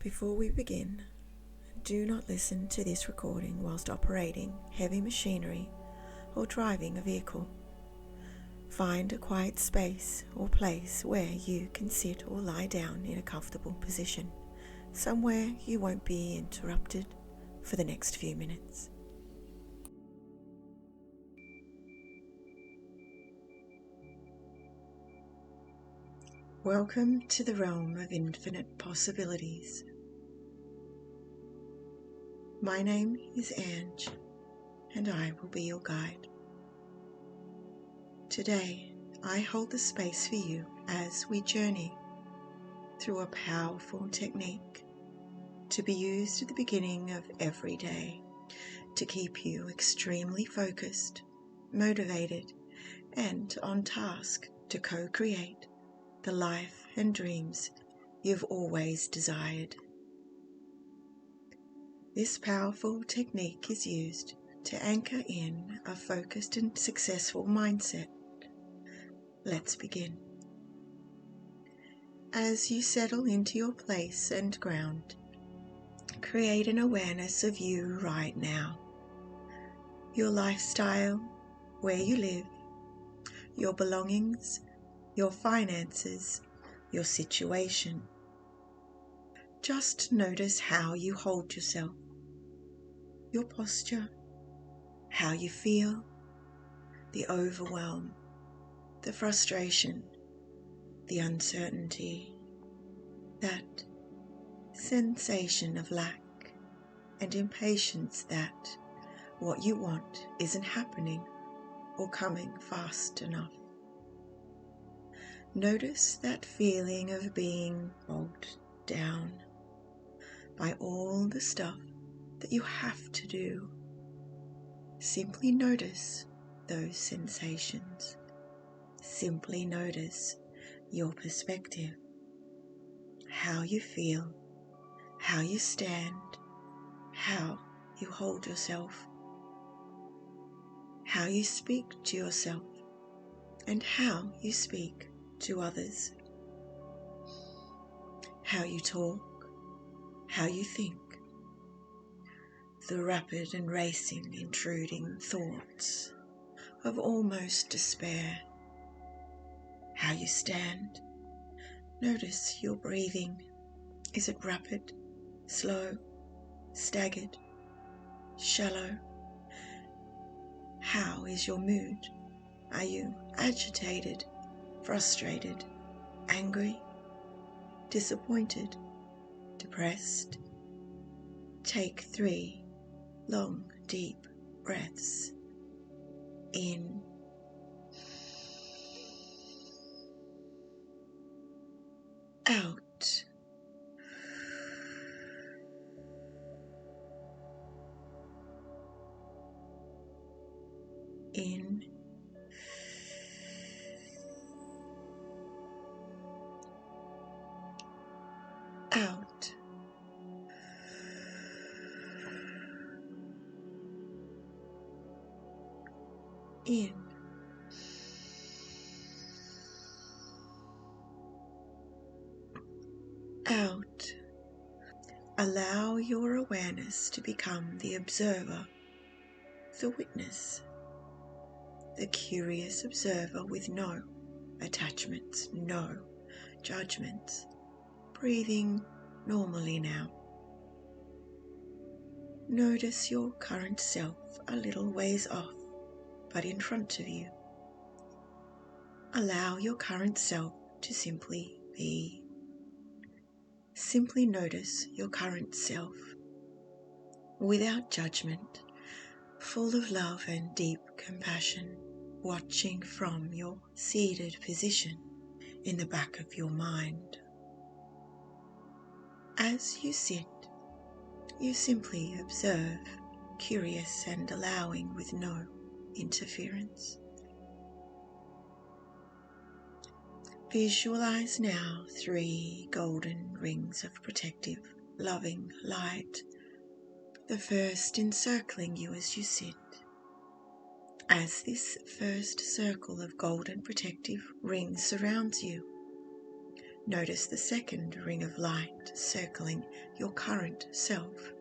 Before we begin, do not listen to this recording whilst operating heavy machinery or driving a vehicle. Find a quiet space or place where you can sit or lie down in a comfortable position, somewhere you won't be interrupted for the next few minutes. Welcome to the realm of infinite possibilities. My name is Ange, and I will be your guide. Today, I hold the space for you as we journey through a powerful technique to be used at the beginning of every day to keep you extremely focused, motivated, and on task to co-create the life and dreams you've always desired. This powerful technique is used to anchor in a focused and successful mindset. Let's begin. As you settle into your place and ground, create an awareness of you right now, your lifestyle, where you live, your belongings, your finances, your situation. Just notice how you hold yourself, your posture, how you feel, the overwhelm, the frustration, the uncertainty, that sensation of lack and impatience that what you want isn't happening or coming fast enough. Notice that feeling of being bogged down by all the stuff that you have to do. Simply notice those sensations. Simply notice your perspective, how you feel, how you stand, how you hold yourself, how you speak to yourself, and how you speak to others, how you talk, how you think, the rapid and racing, intruding thoughts of almost despair, how you stand. Notice your breathing. Is it rapid, slow, staggered, shallow? How is your mood? Are you agitated, frustrated, angry, disappointed, depressed? Take 3 long, deep breaths. In, out. In, out. In, out. Allow your awareness to become the observer, the witness, the curious observer with no attachments, no judgments, breathing normally now. Notice your current self a little ways off, but in front of you. Allow your current self to simply be. Simply notice your current self, without judgment, full of love and deep compassion, watching from your seated position in the back of your mind. As you sit, you simply observe, curious and allowing with no interference. Visualize now 3 golden rings of protective, loving light, the first encircling you as you sit. As this first circle of golden protective rings surrounds you, Notice the second ring of light circling your current self,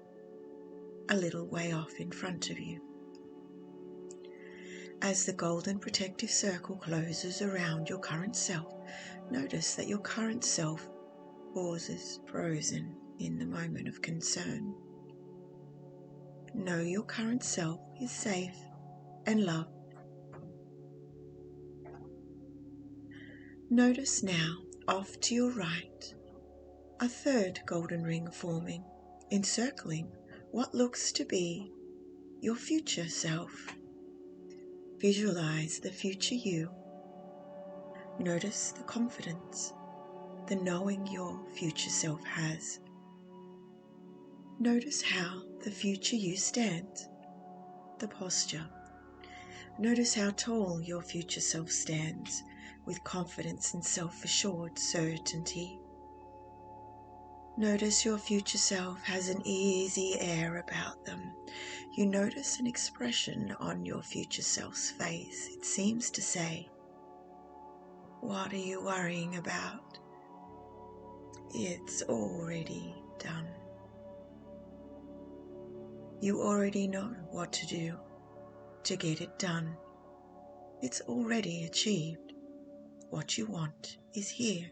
a little way off in front of you. As the golden protective circle closes around your current self, notice that your current self pauses, frozen in the moment of concern. Know your current self is safe and loved. Notice now, off to your right, a third golden ring forming, encircling what looks to be your future self. Visualize the future you. Notice the confidence, the knowing your future self has. Notice how the future you stands, the posture. Notice how tall your future self stands, with confidence and self-assured certainty. Notice your future self has an easy air about them. You notice an expression on your future self's face. It seems to say, "What are you worrying about? It's already done." You already know what to do to get it done. It's already achieved. What you want is here,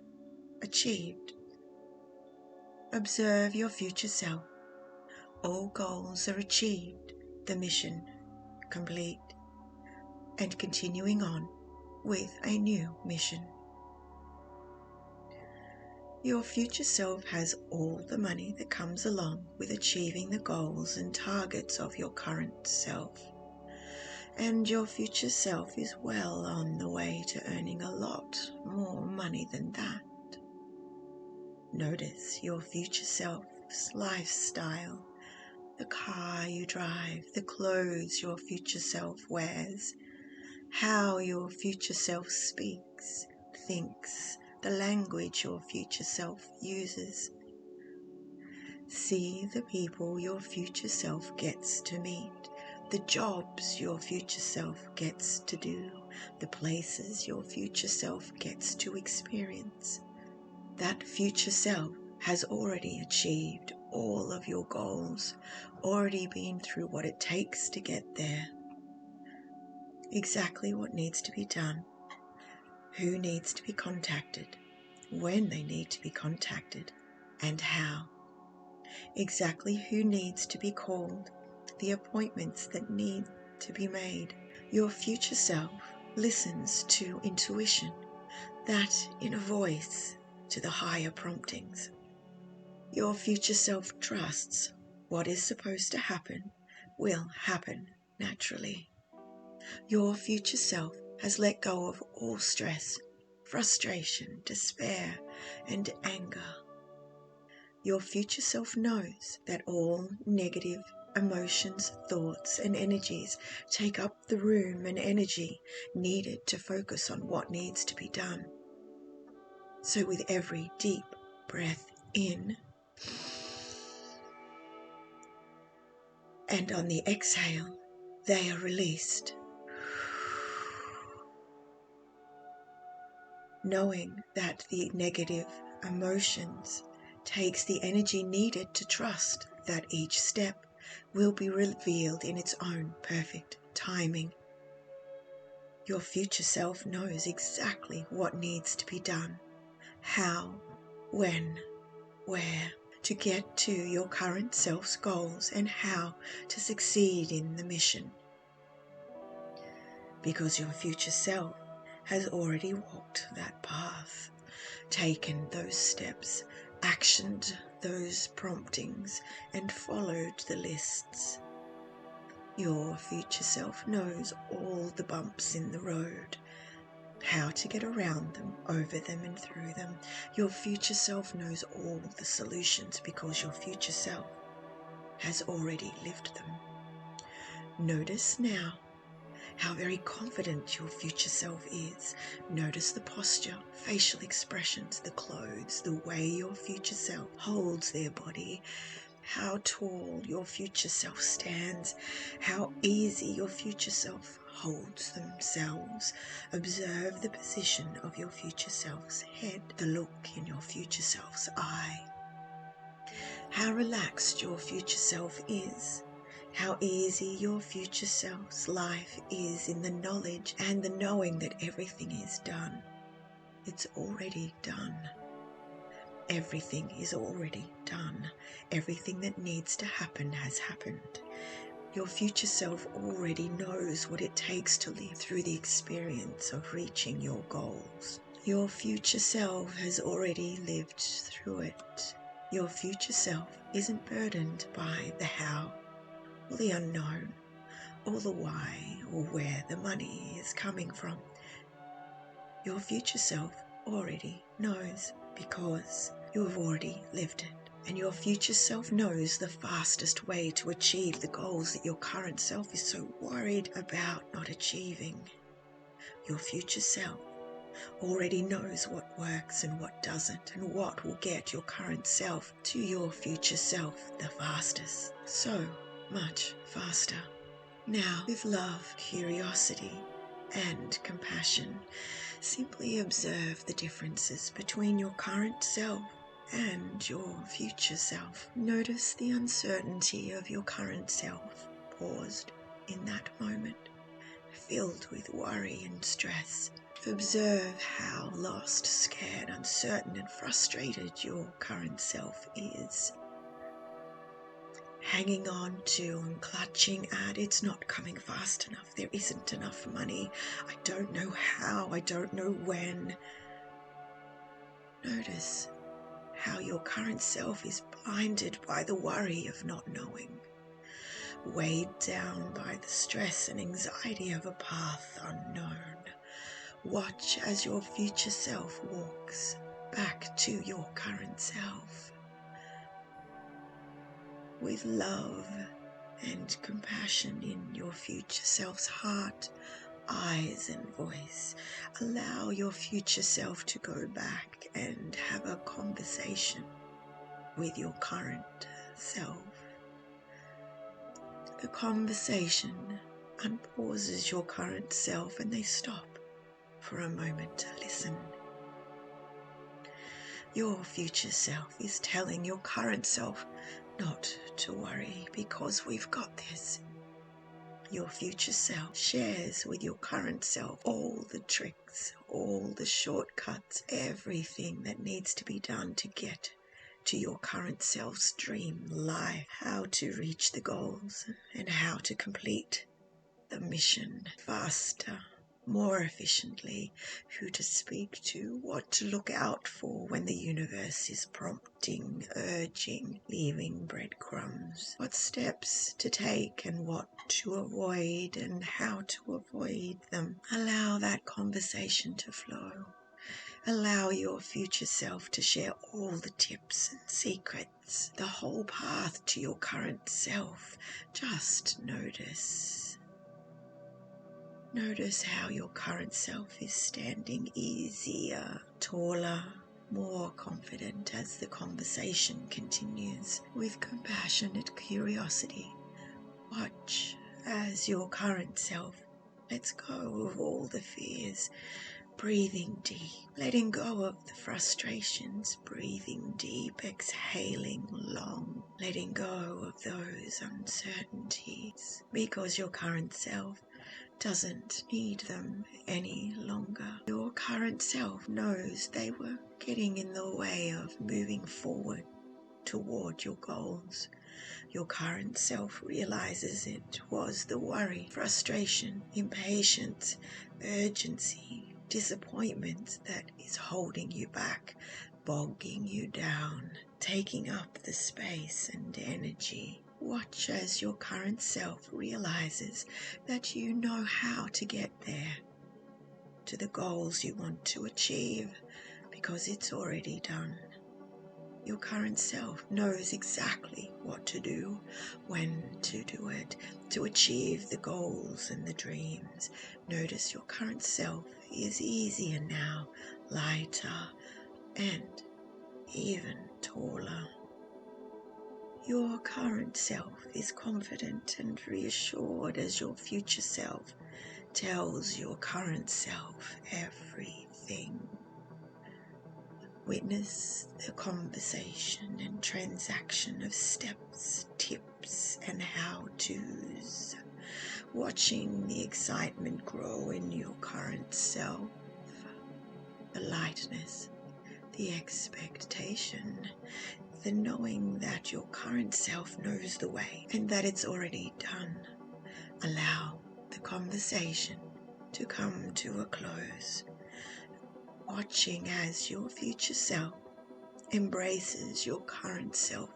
achieved. Observe your future self. All goals are achieved, the mission complete, and continuing on with a new mission. Your future self has all the money that comes along with achieving the goals and targets of your current self. And your future self is well on the way to earning a lot more money than that. Notice your future self's lifestyle, the car you drive, the clothes your future self wears, how your future self speaks, thinks, the language your future self uses. See the people your future self gets to meet, the jobs your future self gets to do, the places your future self gets to experience. That future self has already achieved all of your goals, already been through what it takes to get there. Exactly what needs to be done, who needs to be contacted, when they need to be contacted, and how. Exactly who needs to be called, the appointments that need to be made. Your future self listens to intuition, that inner voice, to the higher promptings. Your future self trusts what is supposed to happen will happen naturally. Your future self has let go of all stress, frustration, despair, and anger. Your future self knows that all negative emotions, thoughts, and energies take up the room and energy needed to focus on what needs to be done. So with every deep breath in, and on the exhale, they are released. Knowing that the negative emotions takes the energy needed to trust that each step will be revealed in its own perfect timing. Your future self knows exactly what needs to be done, how, when, where, to get to your current self's goals and how to succeed in the mission. Because your future self has already walked that path, taken those steps, actioned those promptings, and followed the lists. Your future self knows all the bumps in the road, how to get around them, over them, and through them. Your future self knows all the solutions because your future self has already lived them. Notice now how very confident your future self is. Notice the posture, facial expressions, the clothes, the way your future self holds their body, how tall your future self stands, how easy your future self holds themselves. Observe the position of your future self's head, the look in your future self's eye. How relaxed your future self is. How easy your future self's life is in the knowledge and the knowing that everything is done. It's already done. Everything is already done. Everything that needs to happen has happened. Your future self already knows what it takes to live through the experience of reaching your goals. Your future self has already lived through it. Your future self isn't burdened by the how, or the unknown, or the why, or where the money is coming from. Your future self already knows because you have already lived it. And your future self knows the fastest way to achieve the goals that your current self is so worried about not achieving. Your future self already knows what works and what doesn't, and what will get your current self to your future self the fastest. So much faster. Now, with love, curiosity, and compassion, simply observe the differences between your current self and your future self. Notice the uncertainty of your current self, paused in that moment, filled with worry and stress. Observe how lost, scared, uncertain, and frustrated your current self is. Hanging on to and clutching at, it's not coming fast enough, there isn't enough money, I don't know how, I don't know when. Notice how your current self is blinded by the worry of not knowing, weighed down by the stress and anxiety of a path unknown. Watch as your future self walks back to your current self. With love and compassion in your future self's heart, eyes and voice, allow your future self to go back and have a conversation with your current self. The conversation unpauses your current self and they stop for a moment to listen. Your future self is telling your current self not to worry because we've got this. Your future self shares with your current self all the tricks, all the shortcuts, everything that needs to be done to get to your current self's dream life, how to reach the goals and how to complete the mission faster, more efficiently, who to speak to, what to look out for when the universe is prompting, urging, leaving breadcrumbs, what steps to take and what to avoid and how to avoid them. Allow that conversation to flow. Allow your future self to share all the tips and secrets, the whole path to your current self. Just notice. Notice how your current self is standing easier, taller, more confident as the conversation continues. With compassionate curiosity, watch as your current self lets go of all the fears, breathing deep, letting go of the frustrations, breathing deep, exhaling long, letting go of those uncertainties, because your current self doesn't need them any longer. Your current self knows they were getting in the way of moving forward toward your goals. Your current self realizes it was the worry, frustration, impatience, urgency, disappointment that is holding you back, bogging you down, taking up the space and energy. Watch as your current self realizes that you know how to get there, to the goals you want to achieve, because it's already done. Your current self knows exactly what to do, when to do it, to achieve the goals and the dreams. Notice your current self is easier now, lighter, and even taller. Your current self is confident and reassured as your future self tells your current self everything. Witness the conversation and transaction of steps, tips, and how-tos. Watching the excitement grow in your current self, the lightness, the expectation, the knowing that your current self knows the way and that it's already done. Allow the conversation to come to a close, watching as your future self embraces your current self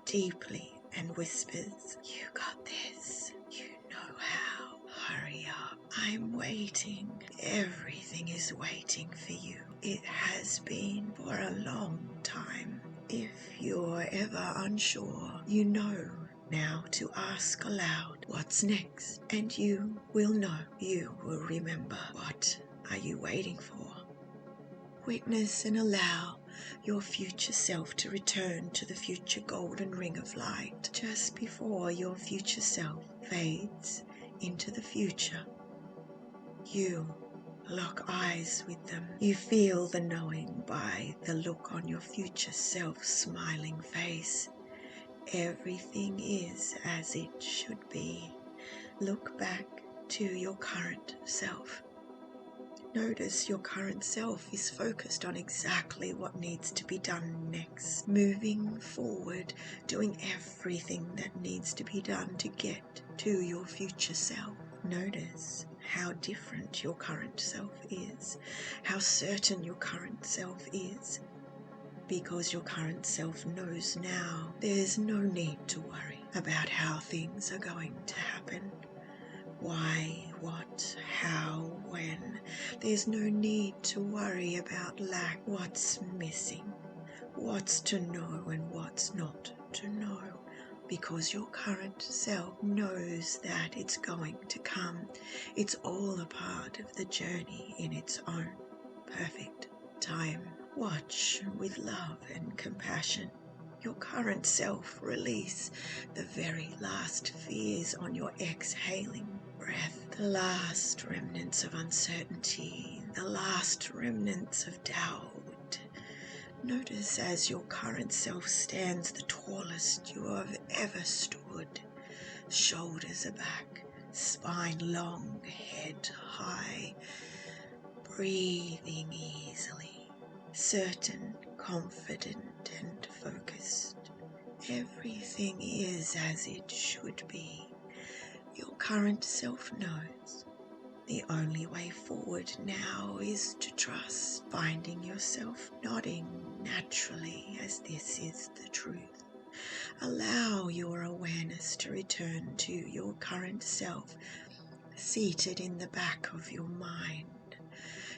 deeply and whispers, "You got this. You know how. Hurry up. I'm waiting. Everything is waiting for you. It has been for a long time. If you're ever unsure, you know now to ask aloud, what's next? And you will know. You will remember. What are you waiting for?" Witness and allow your future self to return to the future golden ring of light just before your future self fades into the future. You lock eyes with them. You feel the knowing by the look on your future self's smiling face. Everything is as it should be. Look back to your current self. Notice your current self is focused on exactly what needs to be done next. Moving forward, doing everything that needs to be done to get to your future self. Notice how different your current self is, how certain your current self is, because your current self knows now there's no need to worry about how things are going to happen. Why, what, how, when. There's no need to worry about lack, what's missing, what's to know and what's not to know, because your current self knows that it's going to come. It's all a part of the journey in its own perfect time. Watch with love and compassion your current self release the very last fears on your exhaling breath, the last remnants of uncertainty, the last remnants of doubt. Notice as your current self stands the tallest you have ever stood, shoulders are back, spine long, head high, breathing easily, certain, confident and focused. Everything is as it should be. Your current self knows. The only way forward now is to trust, finding yourself nodding naturally as this is the truth. Allow your awareness to return to your current self, seated in the back of your mind.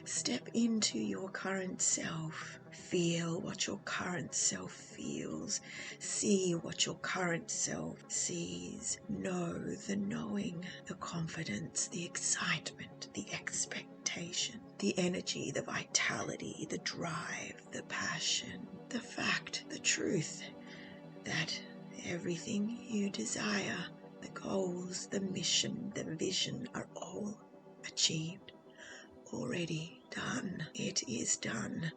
Step into your current self. Feel what your current self feels. See what your current self sees. Know the knowing, the confidence, the excitement, the expectation, the energy, the vitality, the drive, the passion, the fact, the truth that everything you desire, the goals, the mission, the vision are all achieved. Already done. It is done.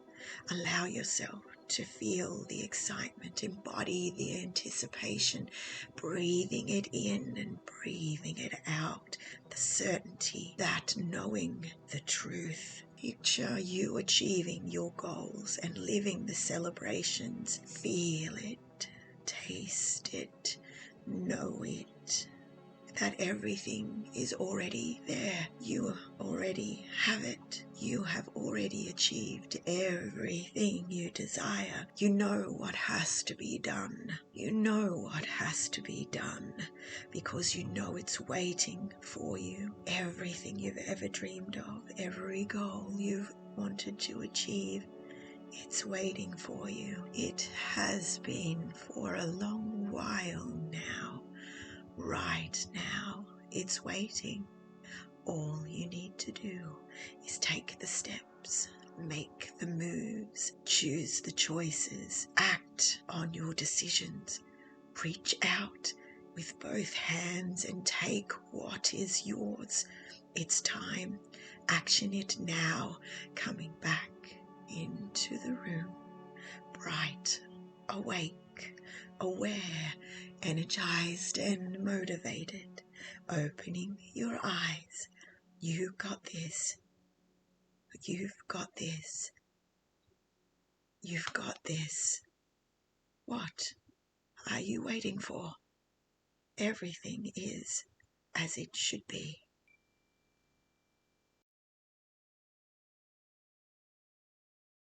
Allow yourself to feel the excitement, embody the anticipation, breathing it in and breathing it out, the certainty, that knowing the truth. Picture you achieving your goals and living the celebrations. Feel it, taste it, know it. That everything is already there. You already have it. You have already achieved everything you desire. You know what has to be done. You know what has to be done because you know it's waiting for you. Everything you've ever dreamed of, every goal you've wanted to achieve, it's waiting for you. It has been for a long while now. Right now, it's waiting. All you need to do is take the steps, make the moves, choose the choices, act on your decisions, reach out with both hands and take what is yours. It's time. Action it now. Coming back into the room. Bright, awake, aware, energized and motivated. Opening your eyes. You've got this. You've got this. You've got this. What are you waiting for? Everything is as it should be.